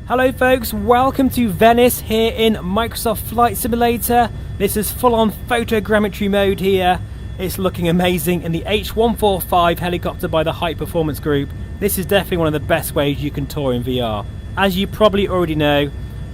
Hello folks, welcome to Venice here in Microsoft Flight Simulator. This is full-on photogrammetry mode here. It's looking amazing in the H145 helicopter by the High Performance Group. This is definitely one of the best ways you can tour in VR. As you probably already know,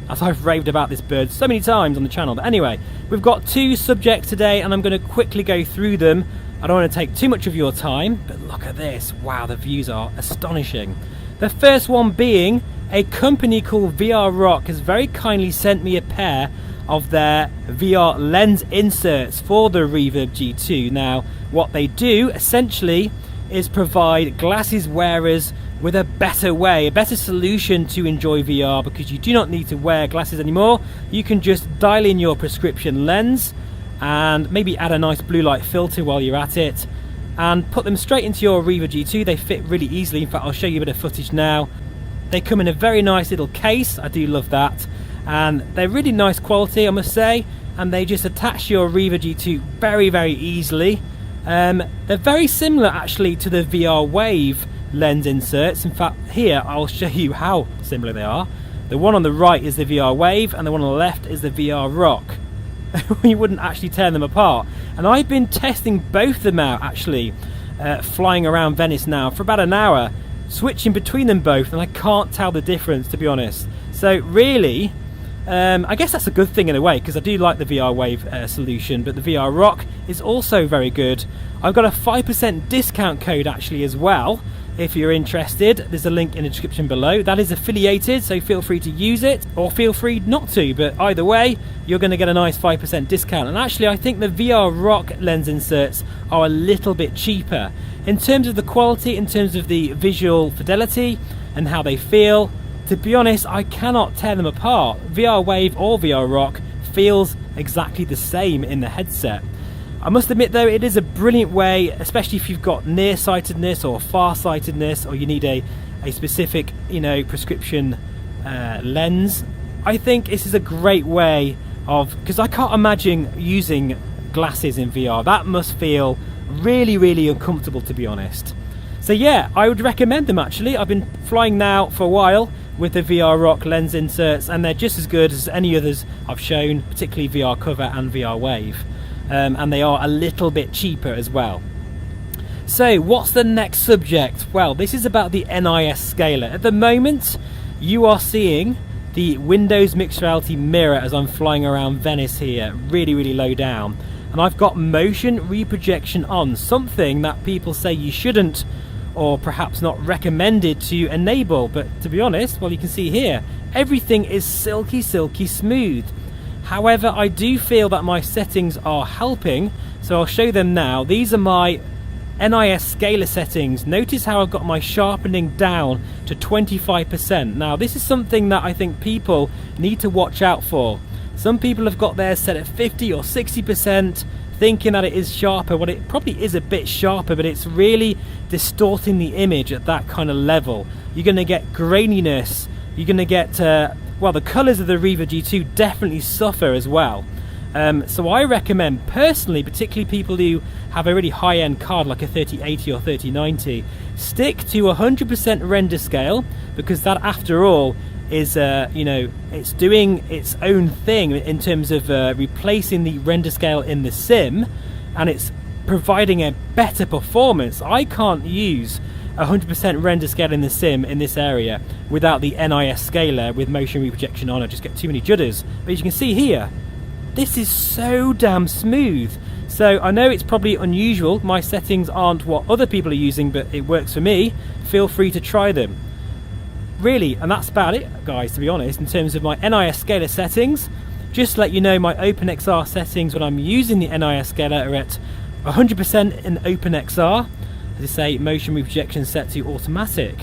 as I've raved about this bird so many times on the channel. But anyway, we've got two subjects today and I'm going to quickly go through them. I don't want to take too much of your time, but look at this. Wow, the views are astonishing. The first one being a company called VR Rock has very kindly sent me a pair of their VR lens inserts for the Reverb G2. Now, what they do essentially is provide glasses wearers with a better way, a better solution to enjoy VR, because you do not need to wear glasses anymore. You can just dial in your prescription lens and maybe add a nice blue light filter while you're at it and put them straight into your Reverb G2. They fit really easily. In fact, I'll show you a bit of footage now. They come in a very nice little case. I do love that. And they're really nice quality, I must say. And they just attach to your Reverb G2 very, very easily. They're very similar actually to the VR Wave lens inserts. In fact, here I'll show you how similar they are. The one on the right is the VR Wave and the one on the left is the VR Rock. You wouldn't actually tear them apart. And I've been testing both of them out actually, flying around Venice now for about an hour, switching between them both, and I can't tell the difference, to be honest. So really, I guess that's a good thing in a way, because I do like the VR Wave solution, but the VR Rock is also very good. I've got a 5% discount code actually as well. If you're interested, there's a link in the description below. That is affiliated, so feel free to use it or feel free not to, but either way you're going to get a nice 5% discount. And actually I think the VR Rock lens inserts are a little bit cheaper in terms of the quality, in terms of the visual fidelity and how they feel. To be honest, I cannot tear them apart. VR Wave or VR Rock feels exactly the same in the headset. I must admit though, it is a brilliant way, especially if you've got nearsightedness or farsightedness, or you need a specific, prescription lens. I think this is a great way of, because I can't imagine using glasses in VR. That must feel really, really uncomfortable, to be honest. So yeah, I would recommend them actually. I've been flying now for a while with the VR Rock lens inserts, and they're just as good as any others I've shown, particularly VR Cover and VR Wave. And they are a little bit cheaper as well. So what's the next subject? Well, this is about the NIS scaler. At the moment you are seeing the Windows Mixed Reality mirror as I'm flying around Venice here, really, really low down, and I've got motion reprojection on, something that people say you shouldn't, or perhaps not recommended to enable. But to be honest, well, you can see here everything is silky smooth. However, I do feel that my settings are helping, so I'll show them now. These are my NIS scaler settings. Notice how I've got my sharpening down to 25%. Now, this is something that I think people need to watch out for. Some people have got theirs set at 50 or 60%, thinking that it is sharper. Well, it probably is a bit sharper, but it's really distorting the image at that kind of level. You're going to get graininess. You're going to get well, the colours of the Reverb G2 definitely suffer as well. So I recommend personally, particularly people who have a really high-end card like a 3080 or 3090, stick to 100% render scale, because that after all is it's doing its own thing in terms of replacing the render scale in the sim, and it's providing a better performance. I can't use 100% render scale in the sim in this area without the NIS scaler with motion reprojection on. I just get too many judders. But as you can see here, this is so damn smooth. So I know it's probably unusual, my settings aren't what other people are using, but it works for me. Feel free to try them. Really, and that's about it guys, to be honest, in terms of my NIS scaler settings. Just to let you know, my OPENXR settings when I'm using the NIS scaler are at 100% in OPENXR. As I say, motion reprojection set to automatic,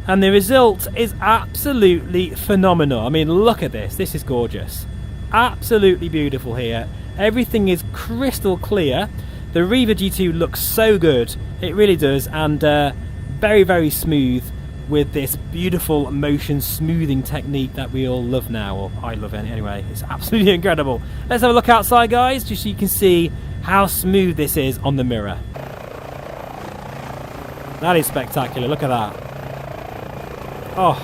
and the result is absolutely phenomenal. I mean, look at this. This is gorgeous, absolutely beautiful here. Everything is crystal clear. The Reverb G2 looks so good, it really does, and very, very smooth with this beautiful motion smoothing technique that we all love now, or I love it anyway. It's absolutely incredible. Let's have a look outside guys, just so you can see how smooth this is on the mirror. That is spectacular, look at that. Oh,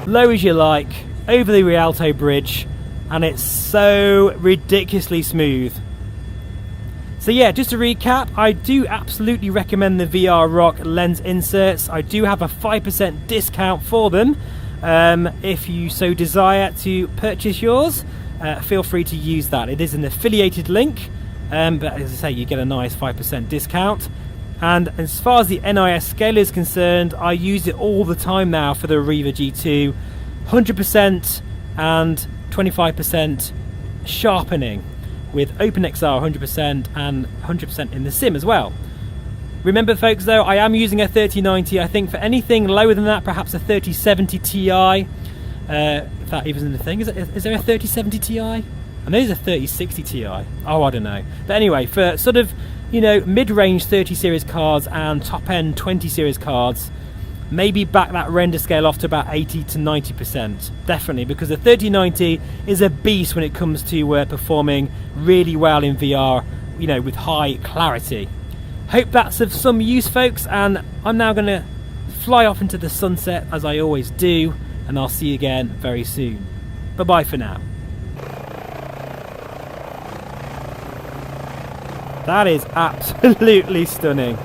low as you like, over the Rialto bridge, and it's so ridiculously smooth. So yeah, just to recap, I do absolutely recommend the VR Rock lens inserts. I do have a 5% discount for them. If you so desire to purchase yours, feel free to use that. It is an affiliated link, but as I say, you get a nice 5% discount. And as far as the NIS scale is concerned, I use it all the time now for the Reverb G2, 100% and 25% sharpening, with OPENXR 100% and 100% in the sim as well. Remember folks though, I am using a 3090. I think for anything lower than that, perhaps a 3070 Ti, if that even is a thing. Is there a 3070 Ti? I know there's a 3060 Ti. Oh, I don't know. But anyway, for sort of, you know, mid-range 30 series cards and top-end 20 series cards, maybe back that render scale off to about 80 to 90%. Definitely, because the 3090 is a beast when it comes to performing really well in VR, you know, with high clarity. Hope that's of some use, folks, and I'm now going to fly off into the sunset as I always do, and I'll see you again very soon. Bye-bye for now. That is absolutely stunning.